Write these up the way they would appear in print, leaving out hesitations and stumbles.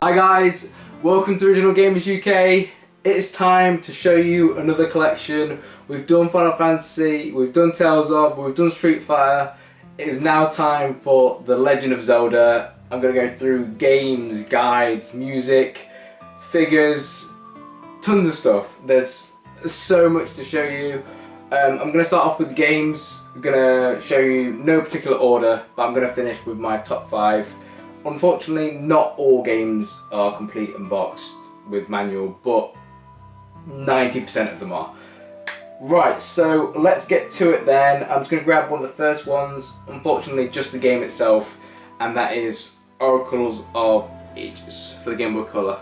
Hi guys, welcome to Original Gamers UK. It's time to show you another collection. We've done Final Fantasy, we've done Tales of, we've done Street Fighter. It is now time for The Legend of Zelda. I'm going to go through games, guides, music, figures, tons of stuff. There's so much to show you. I'm going to start off with games. I'm going to show you no particular order, but I'm going to finish with my top 5. Unfortunately, not all games are complete and boxed with manual, but 90% of them are. Right, so let's get to it then. I'm just going to grab one of the first ones, unfortunately just the game itself, and that is Oracles of Ages for the Game Boy Color.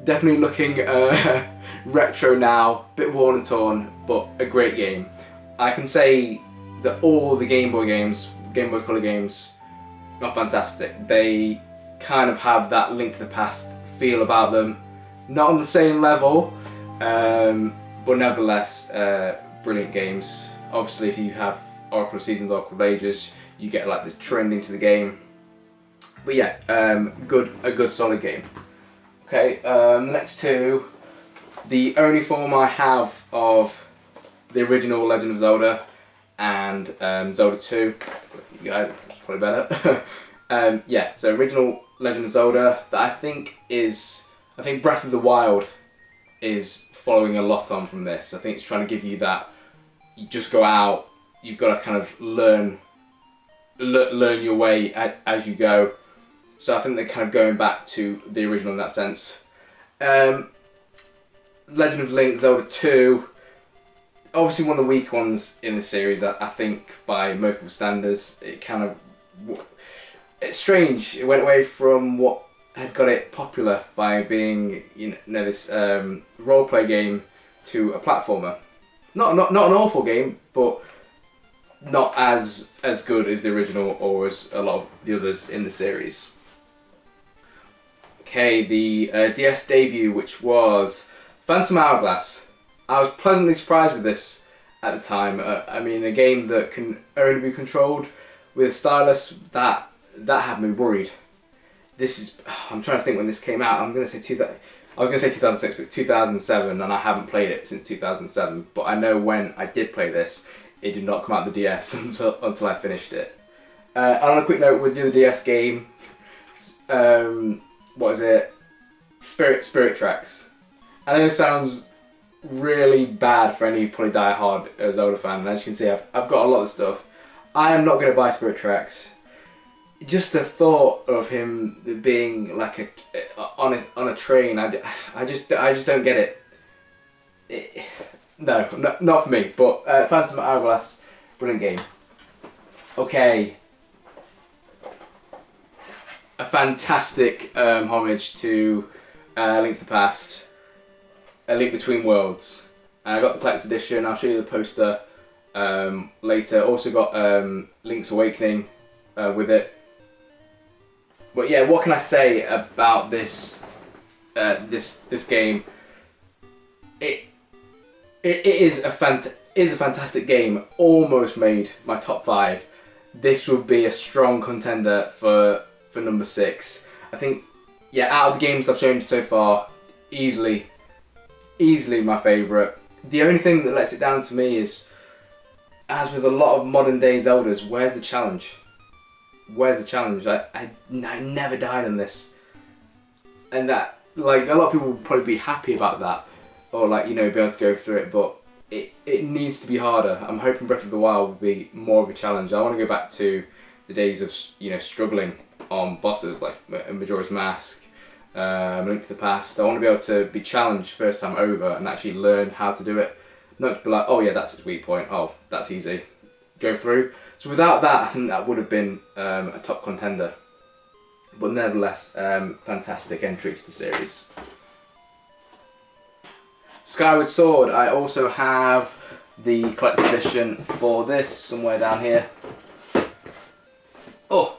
Definitely looking retro now, bit worn and torn, but a great game. I can say that all the Game Boy games, Game Boy Color games, are fantastic. They kind of have that Link to the Past feel about them. Not on the same level, but nevertheless, brilliant games. Obviously, if you have Oracle of Seasons, Oracle of Ages, you get like the trending to the game. But yeah, a good solid game. Okay, the next two, the only form I have of the original Legend of Zelda and Zelda 2. You guys, it's probably better. Yeah, so original Legend of Zelda that I think Breath of the Wild is following a lot on from this. I think it's trying to give you that, you just go out, you've got to kind of learn your way as you go. So I think they're kind of going back to the original in that sense. Legend of Link, Zelda 2, obviously one of the weak ones in the series, I think, by most standards. It's strange, it went away from what had got it popular by being, this role-play game to a platformer. Not an awful game, but not as good as the original or as a lot of the others in the series. Okay, the DS debut, which was Phantom Hourglass. I was pleasantly surprised with this at the time. I mean, a game that can only be controlled with a stylus, that had me worried. This is, I'm trying to think when this came out. I was going to say 2006, but 2007, and I haven't played it since 2007. But I know when I did play this, it did not come out the DS until I finished it. And on a quick note with the other DS game, what is it? Spirit Tracks. I know this sounds really bad for any probably die-hard Zelda fan, and as you can see, I've got a lot of stuff. I am not going to buy Spirit Tracks. Just the thought of him being like on a train, I just don't get it. No, not for me. But Phantom Hourglass, brilliant game. Okay, a fantastic homage to Link to the Past, A Link Between Worlds. I got the collector's edition. I'll show you the poster later. Also got Link's Awakening with it. But yeah, what can I say about this this game? It is a fantastic game. Almost made my top 5. This would be a strong contender for number 6. I think, yeah, out of the games I've shown you so far, easily my favourite. The only thing that lets it down to me is, as with a lot of modern day Zeldas, where's the challenge? Where's the challenge? I never died in this, and that, like, a lot of people would probably be happy about that, or like, be able to go through it, but it needs to be harder. I'm hoping Breath of the Wild will be more of a challenge. I want to go back to the days of struggling on bosses like Majora's Mask, Link to the Past. I want to be able to be challenged first time over and actually learn how to do it. Not be like, oh yeah, that's its weak point. Oh, that's easy. Go through. So without that, I think that would have been a top contender. But nevertheless, fantastic entry to the series. Skyward Sword. I also have the collector's edition for this somewhere down here. Oh!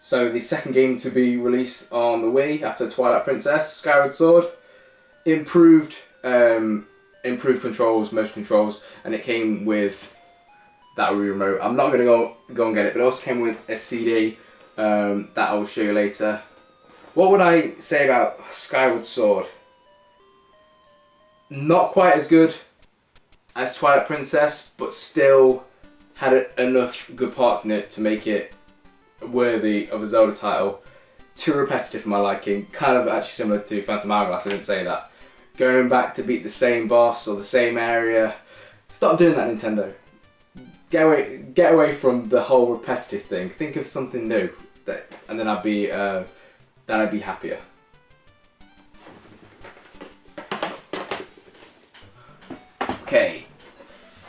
So the second game to be released on the Wii after Twilight Princess, Skyward Sword. Improved controls, motion controls, and it came with that Wii remote. I'm not going to go and get it, but it also came with a CD that I will show you later. What would I say about Skyward Sword? Not quite as good as Twilight Princess, but still had enough good parts in it to make it worthy of a Zelda title. Too repetitive for my liking, kind of actually similar to Phantom Hourglass, I didn't say that. Going back to beat the same boss or the same area. Stop doing that, Nintendo. Get away from the whole repetitive thing. Think of something new, and then I'd be happier. Okay,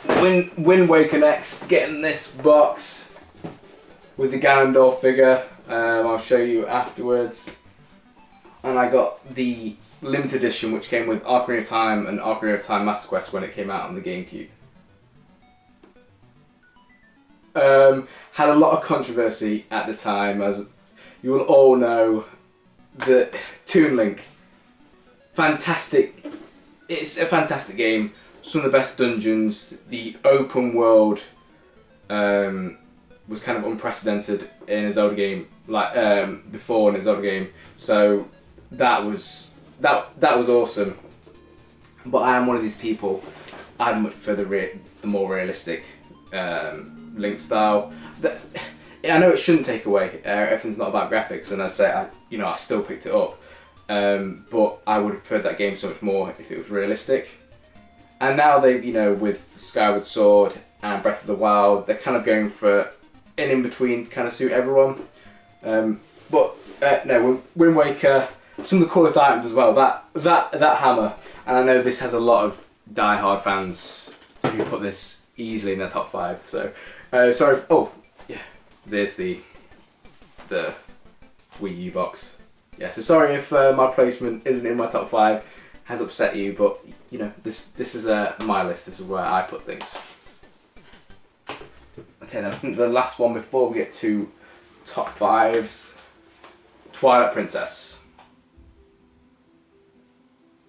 Wind Waker next. Getting this box with the Ganondorf figure. I'll show you afterwards. And I got the limited edition, which came with Ocarina of Time and Ocarina of Time Master Quest when it came out on the GameCube. Had a lot of controversy at the time, as you will all know. The Toon Link, fantastic. It's a fantastic game. Some of the best dungeons. The open world was kind of unprecedented in a Zelda game, like before in a Zelda game. So that was awesome. But I am one of these people. I much prefer the more realistic Link style. I know it shouldn't take away. Everything's not about graphics, and I say I still picked it up. But I would have preferred that game so much more if it was realistic. And now they, with Skyward Sword and Breath of the Wild, they're kind of going for an in-between, kind of suit everyone. But no, Wind Waker, some of the coolest items as well. That hammer, and I know this has a lot of die-hard fans who put this easily in their top 5. So sorry. Oh yeah, there's the Wii U box. Yeah, so sorry if my placement isn't in my top 5 has upset you, but this is my list. This is where I put things. Okay, then I think the last one before we get to top 5s, Twilight Princess.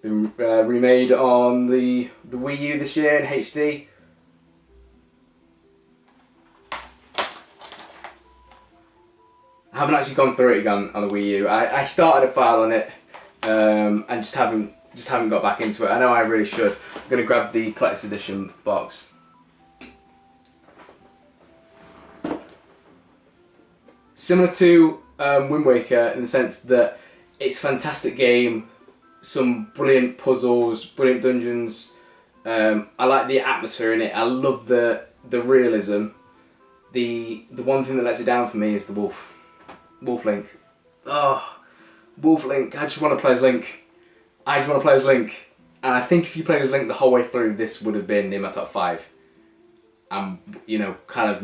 Been remade on the Wii U this year in HD. I haven't actually gone through it again on the Wii U. I started a file on it and just haven't got back into it. I know I really should. I'm going to grab the collector's edition box. Similar to Wind Waker in the sense that it's a fantastic game, some brilliant puzzles, brilliant dungeons. I like the atmosphere in it. I love the realism. The one thing that lets it down for me is the Wolf Link. Oh, Wolf Link. I just want to play as Link. And I think if you played as Link the whole way through, this would have been in my top 5. I'm, kind of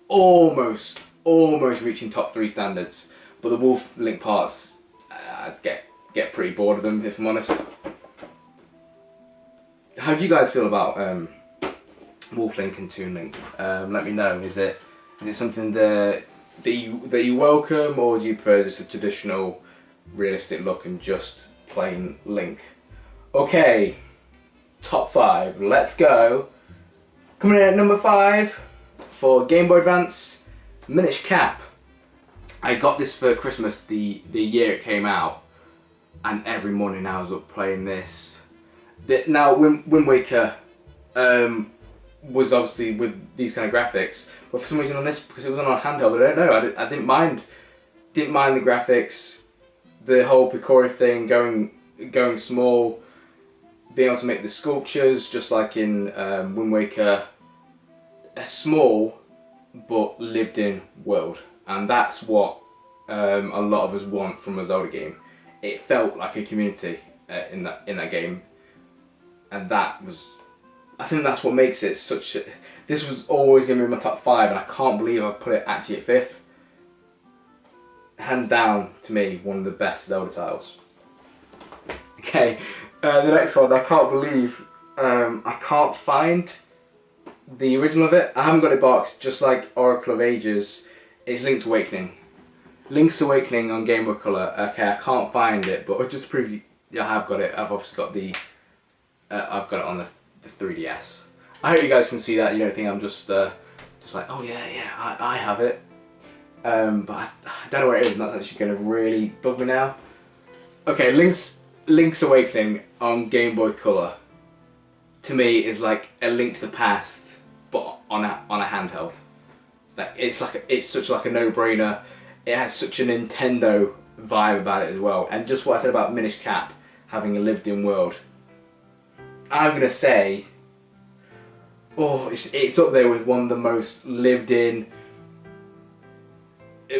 almost reaching top 3 standards. But the Wolf Link parts, I'd get pretty bored of them, if I'm honest. How do you guys feel about Wolf Link and Toon Link? Let me know. Is it something that you welcome, or do you prefer just a traditional, realistic look and just plain Link? Okay, top 5. Let's go. Coming in at number 5 for Game Boy Advance, Minish Cap. I got this for Christmas the year it came out, and every morning I was up playing this. Now Wind Waker was obviously with these kind of graphics, but for some reason on this, because it was on a handheld, I don't know, I didn't mind the graphics, the whole Picori thing, going small, being able to make the sculptures just like in Wind Waker, a small but lived in world, and that's what a lot of us want from a Zelda game. It felt like a community in that game, and I think that's what makes it such a... This was always going to be in my top 5, and I can't believe I put it actually at 5th. Hands down, to me, one of the best Zelda titles. Okay, the next one, I can't believe I can't find the original of it. I haven't got it boxed, just like Oracle of Ages. It's Link's Awakening. Link's Awakening on Game Boy Color. Okay, I can't find it, but just to prove you, I have got it. I've obviously got I've got it on the 3DS. I hope you guys can see that. You don't think I'm just like, oh yeah, I have it. But I don't know where it is, and that's actually going to really bug me now. Okay, Link's Awakening on Game Boy Color, to me, is like a Link to the Past, but on a handheld. Like it's such like a no-brainer. It has such a Nintendo vibe about it as well, and just what I said about Minish Cap having a lived-in world. I'm gonna say, oh, it's up there with one of the most lived-in,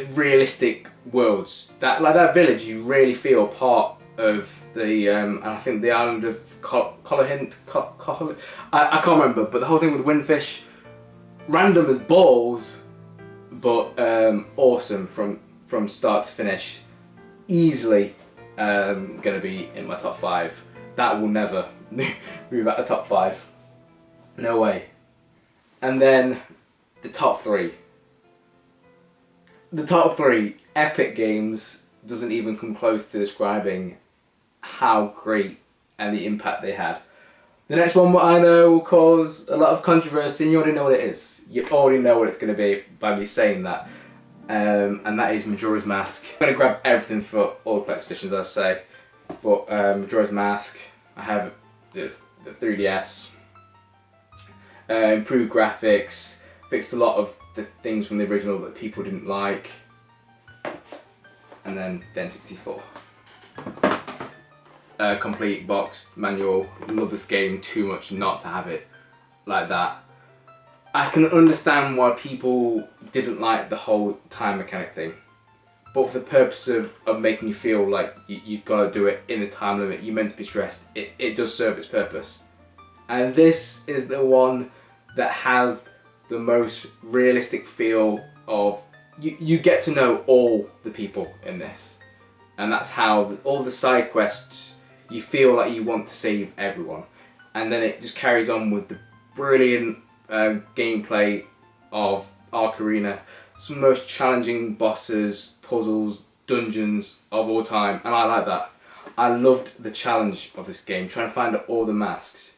realistic worlds. That village, you really feel part of the. And I think the island of Colahint. I can't remember, but the whole thing with Windfish, random as balls, but awesome from start to finish. Easily gonna be in my top 5. That will never move out the top 5. No way. And then the top 3. The top 3 epic games doesn't even come close to describing how great and the impact they had. The next one, what I know, will cause a lot of controversy, and you already know what it is. You already know what it's going to be by me saying that. And that is Majora's Mask. I'm going to grab everything for all the collector's editions, I say. But Majora's Mask, I have the 3DS. Improved graphics, fixed a lot of the things from the original that people didn't like. And then N64. Complete box manual. Love this game too much not to have it like that. I can understand why people didn't like the whole time mechanic thing, but for the purpose of making you feel like you've got to do it in the time limit, you're meant to be stressed, it does serve its purpose. And this is the one that has the most realistic feel of, you get to know all the people in this, and that's how all the side quests, you feel like you want to save everyone, and then it just carries on with the brilliant gameplay of Ocarina, some of the most challenging bosses, puzzles, dungeons of all time, and I like that. I loved the challenge of this game, trying to find out all the masks.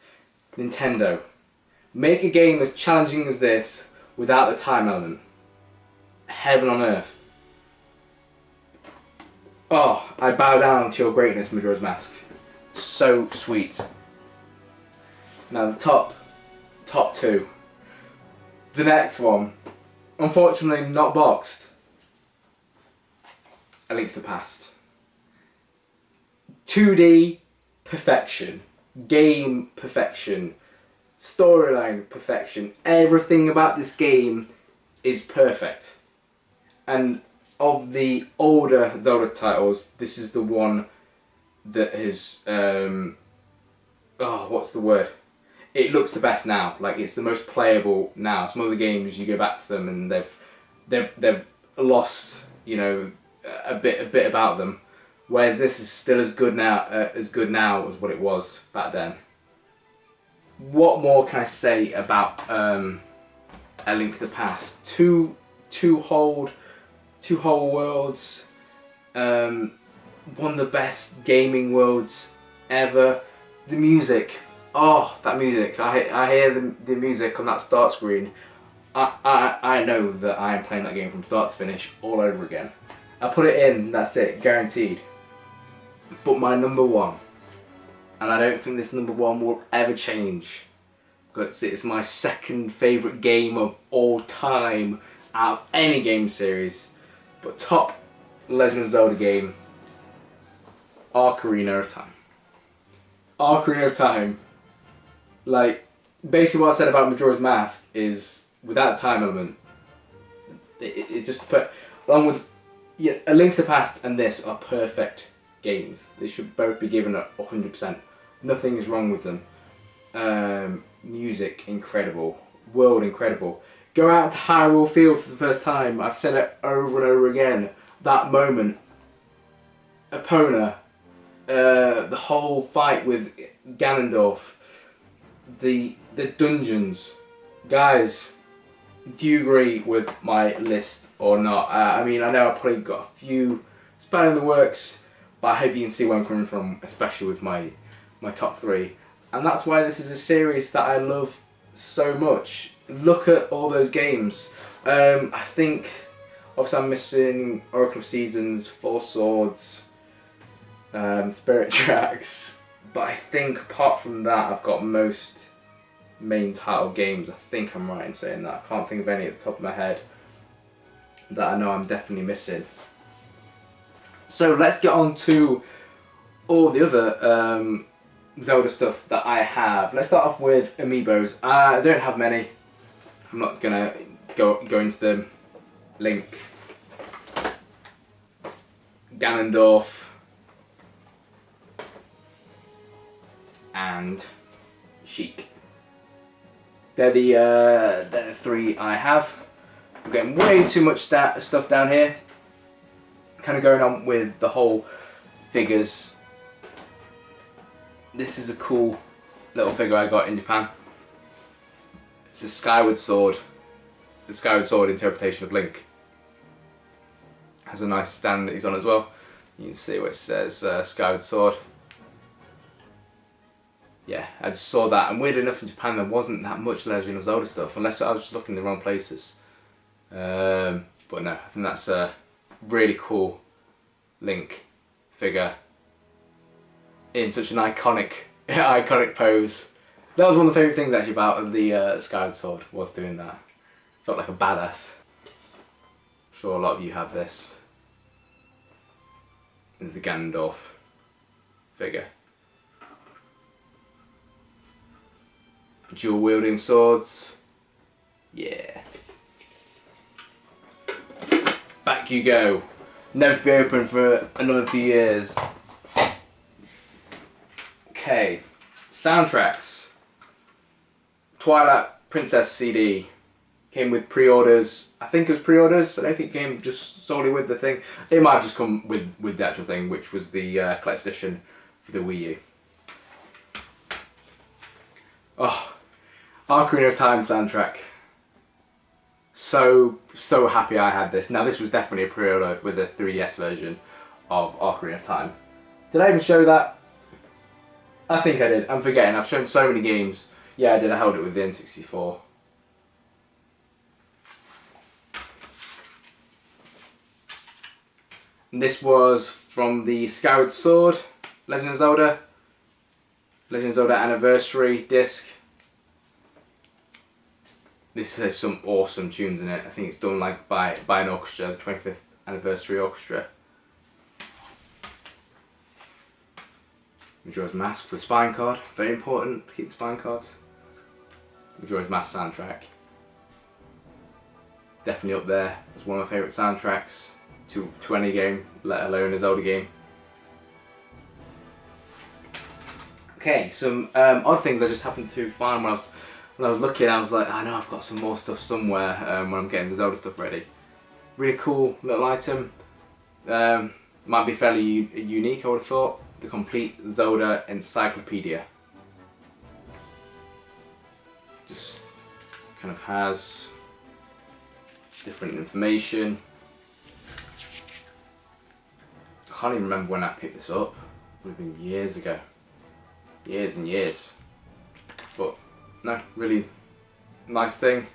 Nintendo, make a game as challenging as this without the time element. Heaven on earth. Oh, I bow down to your greatness, Majora's Mask. So sweet. Now the top 2. The next one, unfortunately not boxed. A Link to the Past. 2D perfection, game perfection, storyline perfection. Everything about this game is perfect. And of the older Zelda titles, this is the one that is, what's the word? It looks the best now. Like, it's the most playable now. Some other games, you go back to them and they've lost, you know, a bit about them. Whereas this is still as good now as what it was back then. What more can I say about A Link to the Past? Two whole worlds. One of the best gaming worlds ever. The music. Oh, that music. I hear the music on that start screen. I know that I am playing that game from start to finish all over again. I put it in, that's it, guaranteed. But my number 1, and I don't think this number 1 will ever change, because it's my second favourite game of all time out of any game series, but top Legend of Zelda game, Ocarina of Time. Ocarina of Time. Like, basically what I said about Majora's Mask is, without the time element, it's just put, along with A Link to the Past and this are perfect games. They should both be given at 100%. Nothing is wrong with them. Music, incredible. World, incredible. Go out to Hyrule Field for the first time. I've said it over and over again. That moment. Epona. The whole fight with Ganondorf. The dungeons. Guys, do you agree with my list or not? I mean, I know I probably got a few spanning the works, but I hope you can see where I'm coming from, especially with my top 3. And that's why this is a series that I love so much. Look at all those games. I think Obviously I'm missing Oracle of Seasons, Four Swords, Spirit Tracks, but I think apart from that I've got most main title games. I think I'm right in saying that. I can't think of any at the top of my head that I know I'm definitely missing. So let's get on to all the other Zelda stuff that I have. Let's start off with amiibos. I don't have many. I'm not gonna go into them. Link, Ganondorf, and Sheik. They're the three I have. I'm getting way too much stuff down here. Kind of going on with the whole figures. This is a cool little figure I got in Japan. It's a Skyward Sword. The Skyward Sword interpretation of Link. Has a nice stand that he's on as well. You can see where it says Skyward Sword. Yeah, I just saw that, and weird enough in Japan there wasn't that much Legend of Zelda stuff, unless I was just looking in the wrong places. But no, I think that's a really cool Link figure in such an iconic pose. That was one of the favourite things actually about the Skyward Sword, was doing that. Felt like a badass. I'm sure a lot of you have this. This is the Ganondorf figure. Dual wielding swords. Yeah. Back you go. Never to be open for another few years. Okay. Soundtracks. Twilight Princess CD. Came with pre-orders. I think it was pre-orders. I don't think it came just solely with the thing. It might have just come with the actual thing, which was the collector's edition for the Wii U. Oh, Ocarina of Time soundtrack. So happy I had this. Now this was definitely a pre-order with the 3DS version of Ocarina of Time. Did I even show that? I think I did. I'm forgetting. I've shown so many games. Yeah, I did. I held it with the N64. And this was from the Skyward Sword, Legend of Zelda Anniversary disc. This has some awesome tunes in it. I think it's done like by an orchestra, the 25th Anniversary Orchestra. Majora's Mask with spine card, very important to keep the spine cards. Majora's Mask soundtrack. Definitely up there as one of my favourite soundtracks to any game, let alone a Zelda game. Okay, some odd things I just happened to find when I was looking. I was like, I know I've got some more stuff somewhere when I'm getting the Zelda stuff ready. Really cool little item. Might be fairly unique, I would have thought. The complete Zelda encyclopedia. Just kind of has different information. I can't even remember when I picked this up. It would have been years ago. Years and years. But no, really nice thing.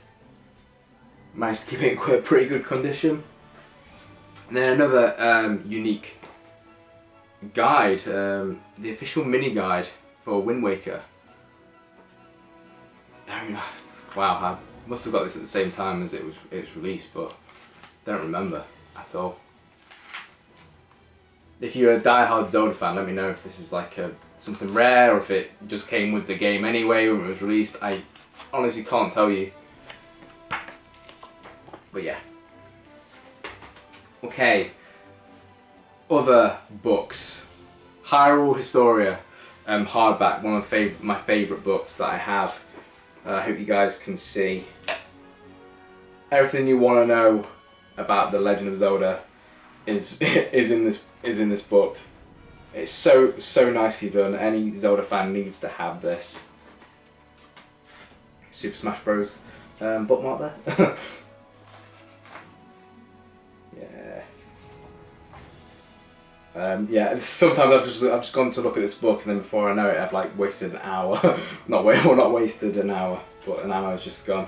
Managed to keep it in quite a pretty good condition. And then another unique guide, the official mini guide for Wind Waker. Wow, I must have got this at the same time as it was released, but don't remember at all. If you're a die-hard Zelda fan, let me know if this is like something rare or if it just came with the game anyway when it was released. I honestly can't tell you. But yeah. Okay. Other books. Hyrule Historia, hardback, one of my favourite books that I have. I hope you guys can see everything you want to know about the Legend of Zelda is in this book. It's so nicely done. Any Zelda fan needs to have this. Super Smash Bros. Bookmark there. Yeah, sometimes I've just gone to look at this book and then before I know it I've like wasted an hour. not wasted an hour, but an hour has just gone.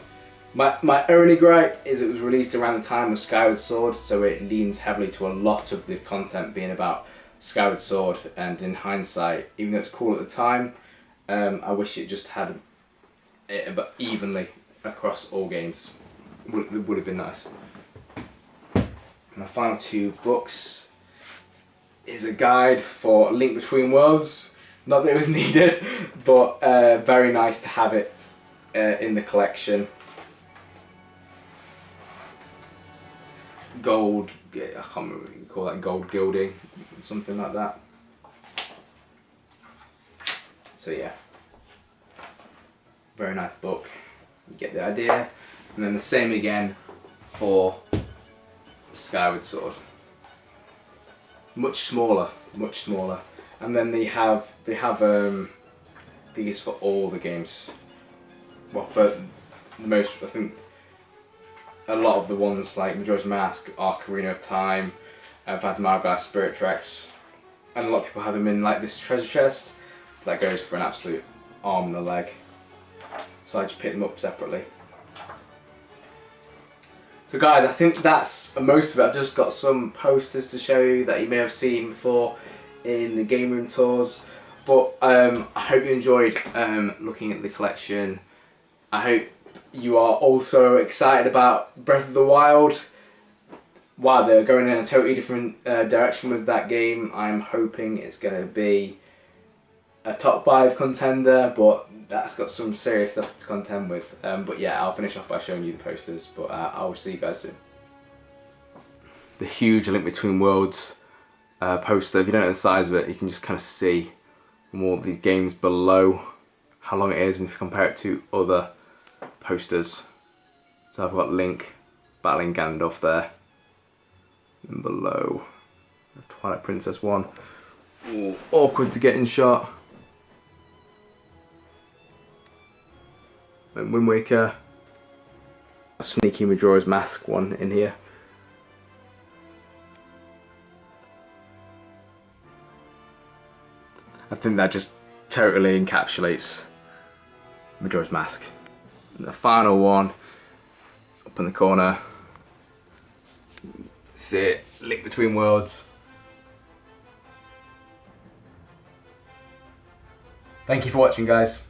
My only gripe is it was released around the time of Skyward Sword, so it leans heavily to a lot of the content being about Skyward Sword, and in hindsight, even though it's cool at the time, I wish it just had it about evenly across all games. It would have been nice. My final two books is a guide for Link Between Worlds. Not that it was needed, but very nice to have it in the collection. Gold, I can't remember what you call that, gold gilding, something like that. So yeah, very nice book, you get the idea. And then the same again for Skyward Sword. Much smaller, much smaller. And then they have these for all the games. Well, for the most, I think a lot of the ones like Majora's Mask, Ocarina of Time, Phantom Hourglass, Spirit Tracks, and a lot of people have them in like this treasure chest that goes for an absolute arm and a leg. So I just pick them up separately. So guys, I think that's most of it. I've just got some posters to show you that you may have seen before in the game room tours. But I hope you enjoyed looking at the collection. I hope you are also excited about Breath of the Wild. Wow, they're going in a totally different direction with that game. I'm hoping it's going to be a top 5 contender, but that's got some serious stuff to contend with. But yeah, I'll finish off by showing you the posters, but I'll see you guys soon. The huge Link Between Worlds poster, if you don't know the size of it, you can just kind of see from all these games below how long it is, and if you compare it to other posters. So I've got Link battling Gandalf there, and below the Twilight Princess one. Ooh, awkward to get in shot. And Wind Waker, a sneaky Majora's Mask one in here. I think that just totally encapsulates Majora's Mask. And the final one, up in the corner, this is it, Link Between Worlds. Thank you for watching, guys.